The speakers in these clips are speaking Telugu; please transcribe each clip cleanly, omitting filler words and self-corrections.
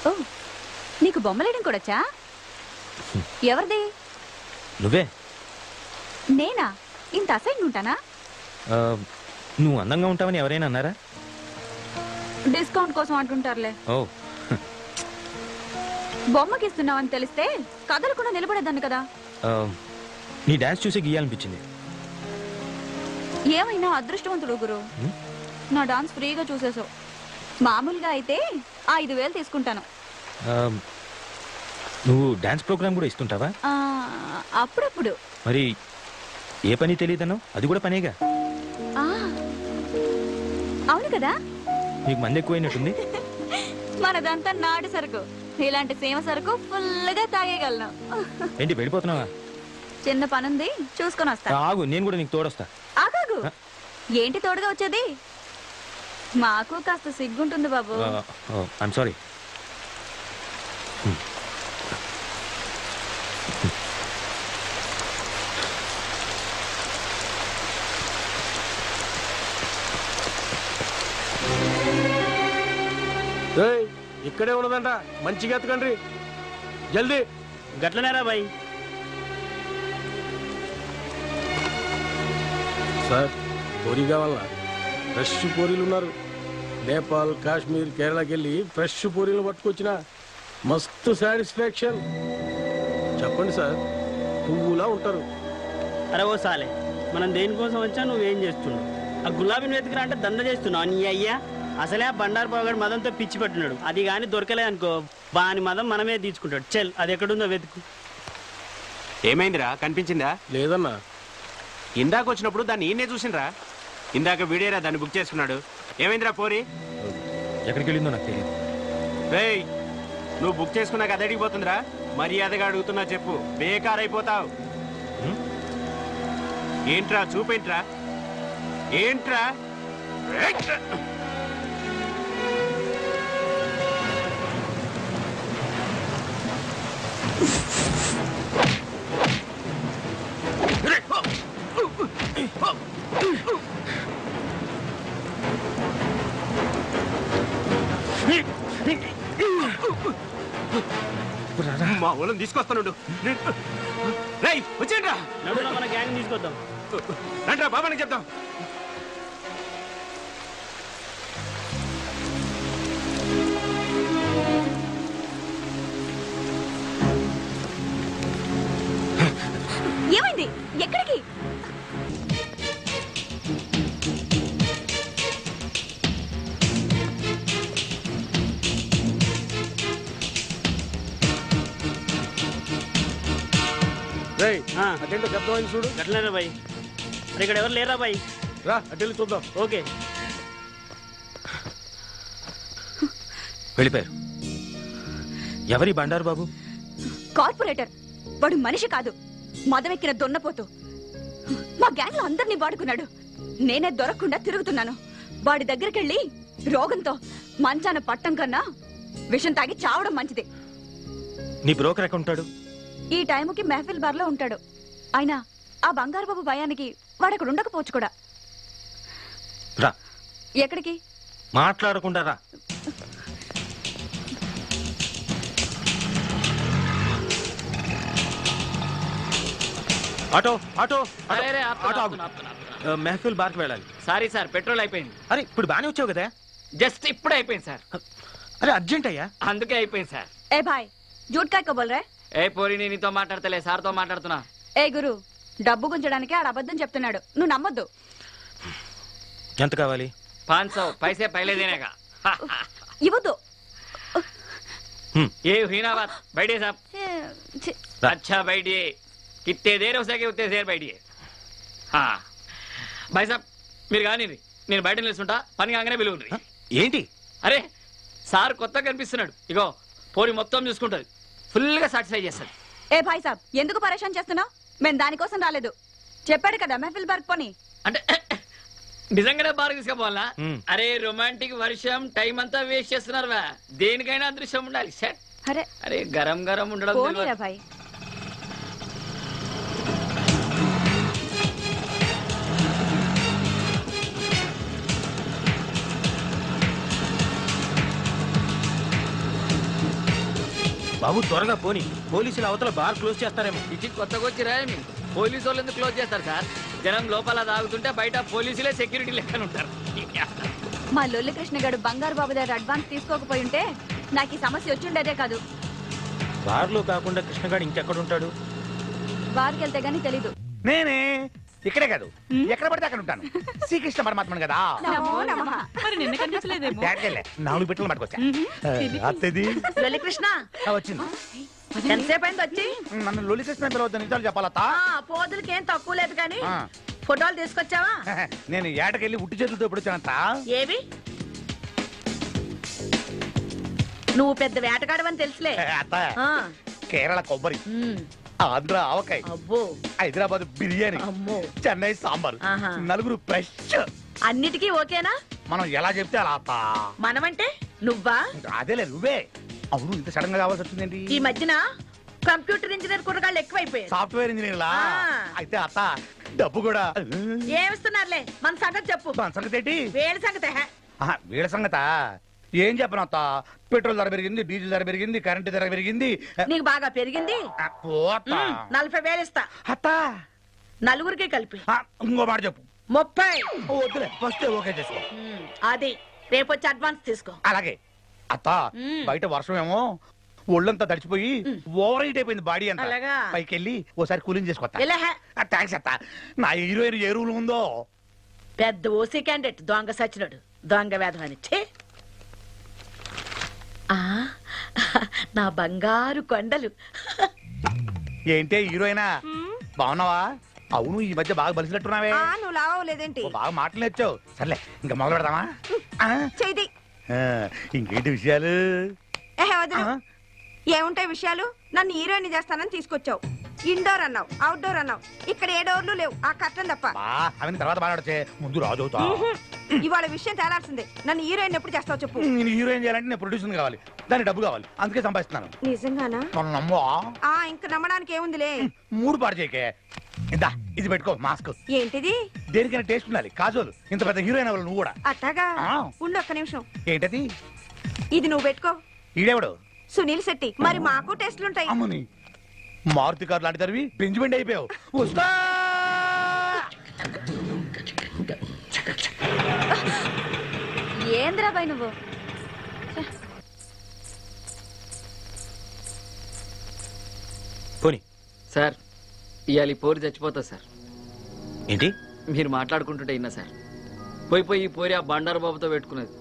ఓ, నీకు బొమ్మలేయడం కూడాచా? ఎవరిది? నువ్వే. నేనా? ఇంత అసహ్యంగా ఉంటానా? నువ్వు అందంగా ఉంటావని ఎవరైనా అన్నారా? డిస్కౌంట్ కోసం అంటుంటారులే. ఓ, బొమ్మకి ఇస్తున్నావని తెలిస్తే కదలకుండా నిలబడేదాన్ని కదా. నీ డాన్స్ చూసి గీయాలనిపించింది. ఏమైనా అదృష్టవంతుడు గురు, నా డాన్స్ ఫ్రీగా చూసేసావు. మామూలుగా అయితే 5,000 తీసుకుంటాను. నువ్వు డాన్స్ ప్రోగ్రామ్ కూడా ఇస్తుంటావా? అప్పుడప్పుడు. మరి ఏ పని తెలియదనో? అది కూడా పనేగా. అవును కదా. నీకు మంది ఎక్కువైనట్టుంది. మనదంతా నాటు సరుకు. ఇలాంటి సేమ సరుకు ఫుల్గా తాగేయగలను. ఏంటి వెళ్ళిపోతున్నావా? చిన్న పనుంది, చూసుకొని వస్తా. ఆగు, నేను కూడా నీకు తోడొస్తా. ఆగాగు. ఏంటి తోడుగా వచ్చేది? మాకు కాస్త సిగ్గుంటుంది బాబు. I'm sorry. ఇక్కడే ఉన్నదంట, మంచిగా ఎత్తకండి జల్దీ. గట్లనేరా బాయ్. సార్, పూరి కావాలా? ఫ్రెష్ పూరీలు ఉన్నారు. నేపాల్, కాశ్మీర్, కేరళకి వెళ్ళి ఫ్రెష్ పూరీలు పట్టుకొచ్చిన మస్తు సాటిస్ఫాక్షన్. చెప్పండి సార్, పువ్వులా ఉంటారు. అరే ఓ సాలే, మనం దేనికోసం వచ్చా, నువ్వేం చేస్తున్నావు? ఆ గులాబీని వెతుకురా అంటే దండ చేస్తున్నావు నీ అయ్యా. అసలే ఆ బండారు పోగాడు మదంతో పిచ్చి పట్టున్నాడు. అది కానీ దొరకలే అనుకో, బాని మదం మనమే తీసుకుంటాడు. చెల్, అది ఎక్కడుందో వెతుకు. ఏమైందిరా, కనిపించిందా? లేదన్నా. ఇందాక వచ్చినప్పుడు దాన్ని ఈయనే చూసిండ్రా. ఇందాక వీడేరా దాన్ని బుక్ చేసుకున్నాడు. ఏమైందిరా పోరి? ఎక్కడికి వెళ్ళిందో నాకు తెలియదు. రేయ్, నువ్వు బుక్ చేసుకున్నాక అది అడిగిపోతుందిరా. మర్యాదగా అడుగుతున్నా చెప్పు, బేకారైపోతావు. ఏంట్రా చూపేంట్రా? ఏంట్రా? మా ఊళ్ళని తీసుకొస్తాను. రేయ్ వచ్చేయండి రా. నడురా, మన గ్యాంగ్ తీసుకొద్దాం. రండ్రా, బాబానికి చెప్తాం. ఏమైంది? ఎక్కడికి? రేయ్, అటెంటో శబ్దం చూడు. గట్లనేరా బాయ్. మరి ఇక్కడ ఎవరు లేరా బాయ్? రా, అటెండి చూద్దాం. ఓకే. వెళ్ళిపోయారు. ఎవరి బండారు బాబు? కార్పొరేటర్. వాడు మనిషి కాదు, మదవెక్కిన దొన్నపోతూ. మా గ్యాంగ్ లో అందరినీ వాడుకున్నాడు. నేనే దొరకకుండా తిరుగుతున్నాను. వాడి దగ్గరికెళ్ళి రోగంతో మంచాన పట్టం కన్నా విషం తాగి చావడం మంచిది. నీ బ్రోకర్ ఎక్కడ ఉంటాడు? ఈ టైముకి మెహఫిల్ బార్ లో ఉంటాడు. అయినా ఆ బంగారు బాబు భయానికి వాడక్కడ ఉండకపోవచ్చు కూడా. రా. ఎక్కడికి? మాట్లాడకుండా రా. ఆటో ఆటో మెహఫిల్ బార్కి వెళ్ళాలి. సారీ సార్, పెట్రోల్ అయిపోయింది. అరే ఇప్పుడు బానే వచ్చావు కదా? జస్ట్ ఇప్పుడే అయిపోయింది సార్. అరే అర్జెంట్ అయ్యా. అందుకే అయిపోయింది సార్. ఏ భాయ్, జూట్ కాయ కబోల్ రే. ఏ పోరి, నేను నీతో మాట్లాడతలే, సార్తో మాట్లాడుతున్నా. ఏ గురు, డబ్బు గుంచడానికి ఆడ అబద్ధం చెప్తున్నాడు, నువ్వు నమ్మొద్దు. ఎంత కావాలి? 500 पैसे पहले देने का. ఇవ్వద్దు. ये हुई ना बात. बैठिए साहब. अच्छा बैठिए. कितने देर हो सके उतने देर बैठिए. हाँ भाई साहब, మీరు కానీ నేను బయట నిలుస్తుంటా, పని కాగానే పిలువుండ్రి. ఏంటి? అరే సార్ కొత్తగా కనిపిస్తున్నాడు. ఇగో పోరి మొత్తం చూసుకుంటది, ఫుల్ గా సాటిస్ఫై చేస్తాడు. ఏ భాయ్ సాబ్, ఎందుకు పరేషాన్ చేస్తున్నావు? మేము దానికోసం రాలేదు. చెప్పాడు కదా మెహఫిల్ బార్క్ పని అంటే. నిజంగానే బాగా తీసుకుపోవాలా? అరే రొమాంటిక్ వర్షం టైం అంతా వేస్ట్ చేస్తున్నారువా. దేనికైనా అదృశ్యం ఉండాలి. అరే అరే గరం గరం ఉండడం. భాయ్ బాబు త్వరగా పోని, పోలీసులు అవతల బార్ క్లోజ్ చేస్తారేమో. ఇది కొత్తగా వచ్చిరా ఏమి? పోలీసు వాళ్ళు ఎందుకు క్లోజ్ చేస్తారు సార్? జనం లోపల తాగుతుంటే బయట పోలీసులే సెక్యూరిటీ లెక్కన ఉంటారు. మా లొల్లి కృష్ణ గారు బంగారు బాబు దగ్గర అడ్వాన్స్ తీసుకోకపోయి ఉంటే నాకు ఈ సమస్య వచ్చిండేదే కాదు. బార్లో కాకుండా కృష్ణగాడు ఇంకెక్కడ ఉంటాడు? బార్కి వెళ్తే గానీ తెలీదు. నేనే ఇక్కడే కాదు, ఎక్కడ పడితే అక్కడ ఉంటాను. శ్రీకృష్ణ పరమాత్మను కదా. నమో నమః. మరి నిన్న కనిపించలేదేమో. డాడీకెళ్ళే 4 పెట్టలు పట్టుకొచ్చా. అత్తది లొల్లి కృష్ణ వచ్చింది. ఎంతసేపు అయింది వచ్చి? నన్ను లొలి కృష్ణ పిలవద్దు, నిజాలు చెప్పాలత్తా. పోదులకి ఏం తక్కువ లేదు కానీ ఆ. ఫోటోలు తీసుకొచ్చావా? నేను ఏటకెళ్ళి ఉట్టి చేతులతో ఇప్పుడు వచ్చానంత. ఏవి? నువ్వు పెద్ద వేటగాడవని తెలుసులే. అత్త ఆ. కేరళ కొబ్బరి, ఉమ్. ఆంధ్ర ఆవకాయ, అబ్బో. హైదరాబాద్ బిర్యానీ, అమ్మో. చెన్నై సాంబార్, ఆహా. 4 ఫ్రెష్. అన్నిటికీ ఓకేనా? మనం ఎలా చెప్తే అలా అత్త. మనమంటే నువ్వా? అదేలే నువ్వే. అవును, ఇంత సడన్ గా కావాల్సి వచ్చిందేంటి? ఈ మధ్యన కంప్యూటర్ ఇంజనీర్ కుర్రగాళ్ళు ఎక్కువైపోయారు. సాఫ్ట్వేర్ ఇంజనీర్లా? ఆ. అయితే అత్త డబ్బు కూడా ఏమిస్తున్నారులే, మన సంగతి చెప్పు. మన సంగతి ఏంటి? వేడి సంగతి హే. వీళ్ళ సంగత ఏం చెప్పను అత్త. పెట్రోల్ ధర పెరిగింది, డీజిల్ ధర పెరిగింది, కరెంటు ధర పెరిగింది. నీకు బాగా పెరిగింది. పో అత్త. 40,000 ఇస్తా అత్త, నలుగురికి కలిపి. ఇంకో మాట చెప్పు. 30. వద్దులే, ఫస్ట్ ఓకే చేసుకో. అది రేపు వచ్చి అడ్వాన్స్ తీసుకో. అలాగే అత్త. మ్మ్. బయట వర్షం ఏమో ఒళ్ళంతా తడిచిపోయి ఓవర్ హీట్ అయిపోయింది బాడీ అంతా. అలాగా? పైకి వెళ్ళి ఓసారి కూలింగ్ చేసుకోవచ్చా? ఎలా హే? థ్యాంక్స్ అత్త. నా హీరోయిన్ ఏ రూల్ ఉందో. పెద్ద ఓసీ క్యాండిడేట్ దొంగ సచ్చినాడు, దొంగ వేధమని. ఛీ! ఆ, నా బంగారు కొండలు. ఏంటే హీరోయినా, బాగున్నావా? అవును, ఈ మధ్య బాగా బలిసినట్టున్నావే. నువ్వు లావలేదేంటి? బాగా మాటలు నేర్చావు. సర్లే, ఇంకా మొదలు పెడదామా? ఆ? చేయి. ఆ, ఇంకేంటి విషయాలు? ఆ? ఏముంటాయి విషయాలు? నన్ను హీరోయిన్ చేస్తానని తీసుకొచ్చావు. ఇండోర్ అన్నావు, అవుట్డోర్ అన్నావు. ఇక్కడ ఏ డోర్లు లేవు, ఆ కట్టం తప్ప. అవన్నీ తర్వాత మాట్లాడితే ముందు రాజు అవుతా. ఇవాళ విషయం తేలాల్సిందే. నన్ను హీరోయిన్ ఎప్పుడు చేస్తావు చెప్పు. నేను హీరోయిన్ చేయాలంటే నేను ప్రొడ్యూసర్ కావాలి, దానికి డబ్బు కావాలి, అందుకే సంపాదిస్తున్నాను. నిజంగానా? మనం నమ్మో. ఇంక నమ్మడానికి ఏముందిలే. 3 పాడు చేయకే. ఇందా ఇది పెట్టుకో, మాస్క్. ఏంటిది? దేనికైనా టేస్ట్ ఉండాలి. కాజోలు ఇంత పెద్ద హీరోయిన్ అవ్వాలి నువ్వు కూడా. అట్టాగా? ఆ. ఉండు ఒక్క నిమిషం. ఏంటది? ఇది నువ్వు పెట్టుకో. ఈడెవడు? సునీల్ శెట్టి. మరి మాకు టెస్ట్లుంటాయి. అమ్మని మారుతి కారు లాంటి తరివి బెంజ్మెంట్ అయిపోయావు. వస్తా. ఏంద్రాబాయ్ నువ్వు? పోని. సార్ ఇవాళ ఈ పోరి చచ్చిపోతా సార్. ఏంటి? మీరు మాట్లాడుకుంటుంటే ఇన్నా సార్. పోయి ఈ పోరి ఆ బండారు బాబుతో పెట్టుకున్నది.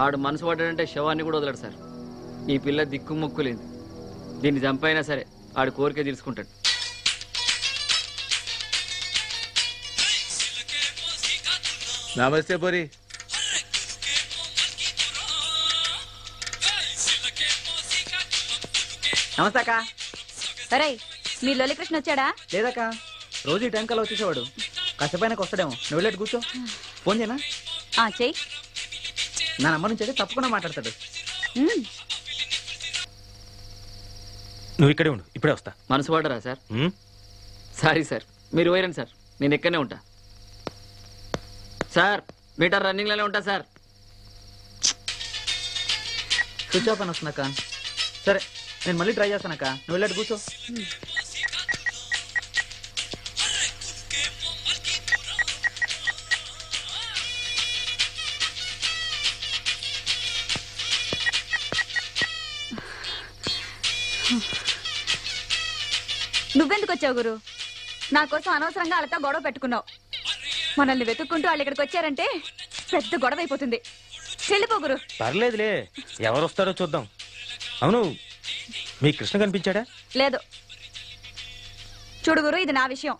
ఆడు మనసు పడ్డాడంటే శవాన్ని కూడా వదలడు సార్. ఈ పిల్ల దిక్కు మొక్కులేదు. దీన్ని చంపైనా సరే ఆడు కోరిక తీర్చుకుంటాడు. నమస్తే పోరి. నమస్తే అక్క. సరే, మీ లొల్లి కృష్ణ వచ్చాడా? లేదక్క, రోజు ఈ టైం కల్లా వచ్చేసేవాడు. కష్టపైన వస్తాడేమో. నువ్వు వెళ్ళేట్టు కూర్చో. ఫోన్ చేయనా? చెయ్యి. నా నంబర్ నుంచి అయితే తప్పకుండా మాట్లాడతాడు. నువ్వు ఇక్కడే ఉండు, ఇప్పుడే వస్తా. మనసు పడ్డరా సార్? ఉమ్? సారీ సార్, మీరు పోయిరండి సార్, నేను ఎక్కడనే ఉంటా. సార్ మీటర్ రన్నింగ్లోనే ఉంటా సార్. స్విచ్ ఆఫ్ అని వస్తుందక్క. సరే, నేను మళ్ళీ ట్రై చేస్తానక్క. నువ్వు వెళ్ళాడు కూర్చో. నువ్వెందుకు వచ్చావు గురు? నా కోసం అనవసరంగా వాళ్ళతో గొడవ పెట్టుకున్నావు. మనల్ని వెతుక్కుంటూ వాళ్ళు ఇక్కడికి వచ్చారంటే పెద్ద గొడవ అయిపోతుంది. చెల్లిపో గురు. పర్లేదులే, ఎవరు వస్తారో చూద్దాం. అవును, మీ కృష్ణ కనిపించాడా? లేదు. చూడు గురు, ఇది నా విషయం,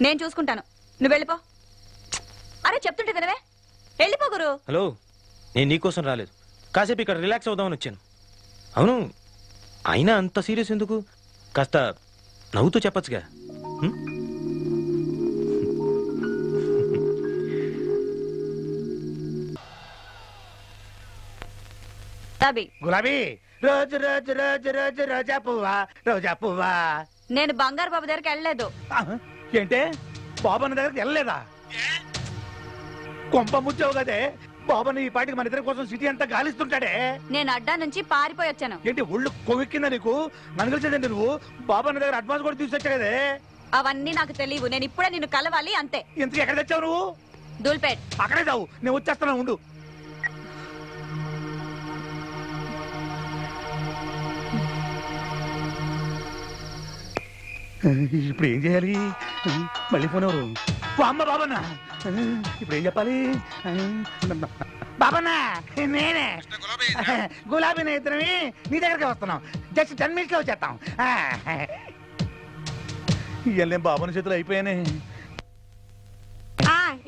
నేను చూసుకుంటాను. నువ్వు వెళ్ళిపో. అరే చెప్తుంటే వినవే, వెళ్ళిపో గురు. హలో, నేను నీకోసం రాలేదు, కాసేపు ఇక్కడ రిలాక్స్ అవుదామని వచ్చాను. అవును, అయినా అంత సీరియస్ ఎందుకు? కాస్త నవ్వుతూ చెప్పచ్చుగా. గులాబీ రోజు రోజు రోజు రోజు రోజా పువ్వా, రోజా పువ్వా. నేను బంగారు బాబు దగ్గరికి వెళ్ళలేదు. ఏంటే? బాబు అన్న దగ్గరికి వెళ్ళలేదా? కొంప ముచ్చావు కదే. బాబాని ఈ పాటికి మన ఇద్దరి కోసం సిటీ అంతా గాలిస్తుంటాడే. నేను అడ్డా నుంచి పారిపోయి వచ్చాను. ఏంటి ఒళ్ళు కొవ్వెక్కిందా నీకు? నన్ను కలిసేదండి నువ్వు. బాబా నీ దగ్గర అడ్వాన్స్ కూడా తీసుకొచ్చా కదే. అవన్నీ నాకు తెలియవు. నేను ఇప్పుడే నిన్ను కలవాలి అంతే. ఇంతకు ఎక్కడ తెచ్చావు నువ్వు? దూల్పేట్. అక్కడే చావు, నేను వచ్చేస్తాను, ఉండు. ఇప్పుడు ఏం చేయాలి? మళ్ళీ ఫోన్ ఎవరు? అమ్మ బాబన్నా. ఇప్పుడు ఏం చెప్పాలి? బాబన్నా నేనే, గులాబీ నేత్రమి, నీ దగ్గరకే వస్తున్నాం. జస్ట్ 10 minutes లో వచ్చేస్తాం. ఇవన్నీ బాబన్న చేతులు అయిపోయానే.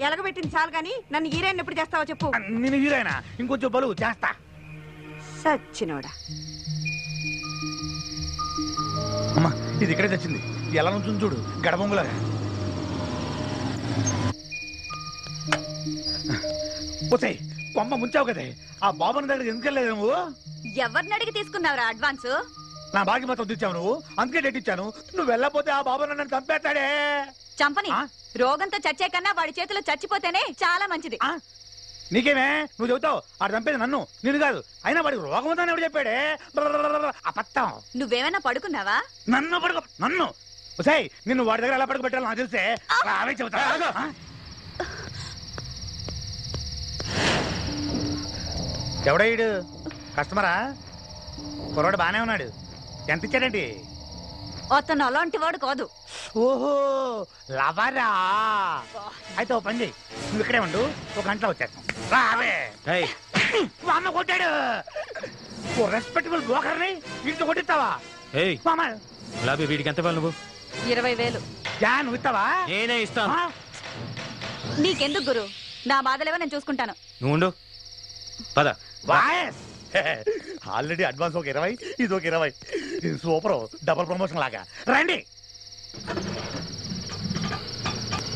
ఎలగబెట్టింది చాలు గాని నన్ను హీరోయిన్ ఎప్పుడు చేస్తావో చెప్పు. నేను హీరోయినా? ఇంకొంచెం బలువు చేస్తా. సచ్చినోడా. అమ్మా ఇది ఇక్కడే తెచ్చింది. ఎలా నుంచి చూడు, గడబొంగులాగా. పోతాయి కొమ్మ ముంచావు కదే. ఆ బాబుని దగ్గర ఎందుకు వెళ్ళలేదు నువ్వు? ఎవరిని అడిగి తీసుకున్నావురా అడ్వాన్స్? నా బాకి మొత్తం తెచ్చావు నువ్వు, అందుకే డేట్ ఇచ్చాను. నువ్వు వెళ్ళకపోతే ఆ బాబు నన్ను చంపేస్తాడే. చంపని. రోగంతో చచ్చే కన్నా వాడి చేతిలో చచ్చిపోతేనే చాలా మంచిది. నీకేమే నువ్వు చెబుతావు? ఆడు చంపేది నన్ను, నేను కాదు. అయినా వాడికి రోగం ఉందని ఎవడు చెప్పాడే? అబద్ధం. నువ్వేమైనా పడుకున్నావా? నన్ను పడుకో, నన్ను. సై నిన్ను వాడి దగ్గర ఎలా పడుకోబెట్టాలో నాకు తెలిసే. అవే చెబుతా. ఎవడయ్యాడు? కస్టమరా? కుర్రాడు బానే ఉన్నాడు. ఎంత ఇచ్చాడండి? అతను అలాంటి వాడు కాదు. ఓహో లవరా. అయితే ఓ పని చెయ్యి, నువ్వు ఇక్కడే ఉండు, ఒక గంటలో వచ్చేస్తాం. రావే. అమ్మ కొట్టాడు. ఓ రెస్పెక్టబుల్ బ్రోకర్ని ఇంట్లో కొట్టిస్తావా? గులాబీ వీడికి ఎంత ఇవ్వాలి నువ్వు? 20,000. నువ్వు ఇస్తావా? నేనే ఇస్తాను. నీకెందుకు గురు? నా బాధలేవో నేను చూసుకుంటాను. నువ్వు ఉండు, పద. ఆల్రెడీ అడ్వాన్స్ ఒక 20, ఇది ఒక 20. సూపర్, డబుల్ ప్రమోషన్ లాగా. రండి.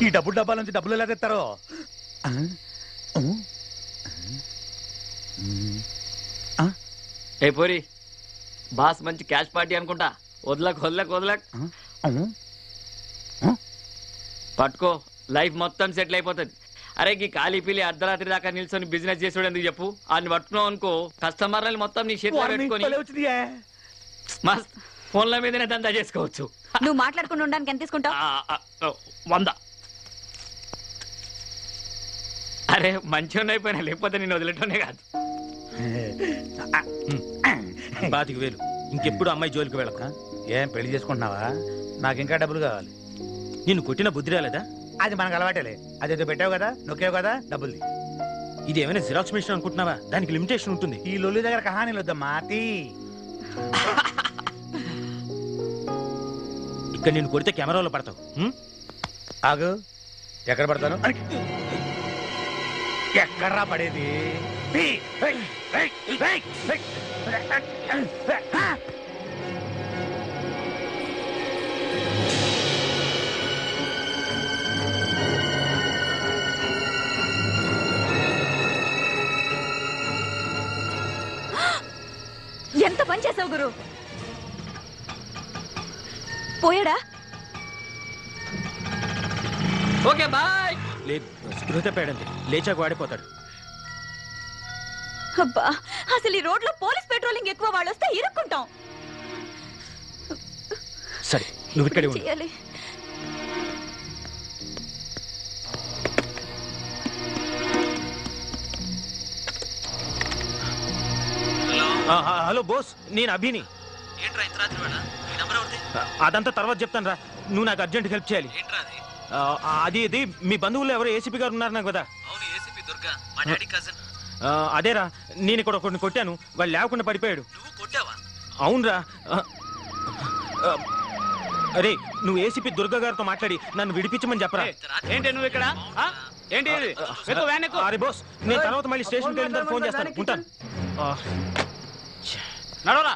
ఈ డబ్బాల నుంచి డబ్బులు ఎలా తెస్తారో. ఏ పోరి, బాస్ మంచి క్యాష్ పార్టీ అనుకుంటా. వదలక్ వదలక్ వదలక్. పట్టుకో, లైఫ్ మొత్తం సెటిల్ అయిపోతుంది. అరే ఈ ఖాళీ పిల్లి అర్ధరాత్రి దాకా నిల్చొని బిజినెస్ చేసాడు ఎందుకు చెప్పు? ఆయన పట్టుకున్నావు అనుకో, కస్టమర్లని మొత్తం నీ చేతిలో పెట్టుకొని మస్త్ ఫోన్ల మీదనే దందా చేసుకోవచ్చు. నువ్వు మాట్లాడుకుని ఉండడానికి ఎంత తీసుకుంటావు? 100. అరే మంచిగా అయిపోయినా, లేకపోతే నేను వదిలేటోనే కాదు. 25,000. ఇంకెప్పుడు అమ్మాయి జోలికి వెళ్ళక. ఏం పెళ్లి చేసుకుంటున్నావా? నాకు ఇంకా డబ్బులు కావాలి. నిన్ను కొట్టిన బుద్ధి రాలేదా? అది మనకు అలవాటేలే. అదేదో పెట్టావు కదా, నొక్కావు కదా, డబ్బులు. ఇది ఏమైనా జిరాక్స్ మిషన్ అనుకుంటున్నావా? దానికి లిమిటేషన్ ఉంటుంది. ఈ లొల్లి దగ్గర కహానీలు వద్దమ్మా. ఇక్కడ నేను కొడితే కెమెరాలో పడతావు. ఆగు. ఎక్కడ పడతాను? ఎక్కడ్రా పడేది? ఎంత పని చేసావు గురు? పోయాడా? Okay bye. లేదు, స్పృహ తప్పాడంతే. లేచాక వాడిపోతాడు. అబ్బా, అసలు ఈ రోడ్లో పోలీస్ పెట్రోలింగ్ ఎక్కువ. వాళ్ళు వస్తే ఇరుక్కుంటాం. సరే నువ్వు ఇక్కడే ఉండు. చేయాలి. హలో బోస్, నేను అభిని. అదంతా తర్వాత చెప్తాను రా. నువ్వు నాకు అర్జెంట్ హెల్ప్ చేయాలి. అది మీ బంధువులు ఎవరో ఏసీపీ గారు ఉన్నారు నాకు కదా. అదేరా, నేను ఇక్కడ ఒకరిని కొట్టాను. వాళ్ళు లేకుండా పడిపోయాడు. అవునరా. అరే నువ్వు ఏసీపీ దుర్గా గారితో మాట్లాడి నన్ను విడిపించమని చెప్పరా. ఏంటి నువ్వు ఇక్కడ? ఏంటి? అరే బోస్, నేను తర్వాత మళ్ళీ స్టేషన్కి వెళ్ళిన ఫోన్ చేస్తాను. ఉంటాను. నడవరా.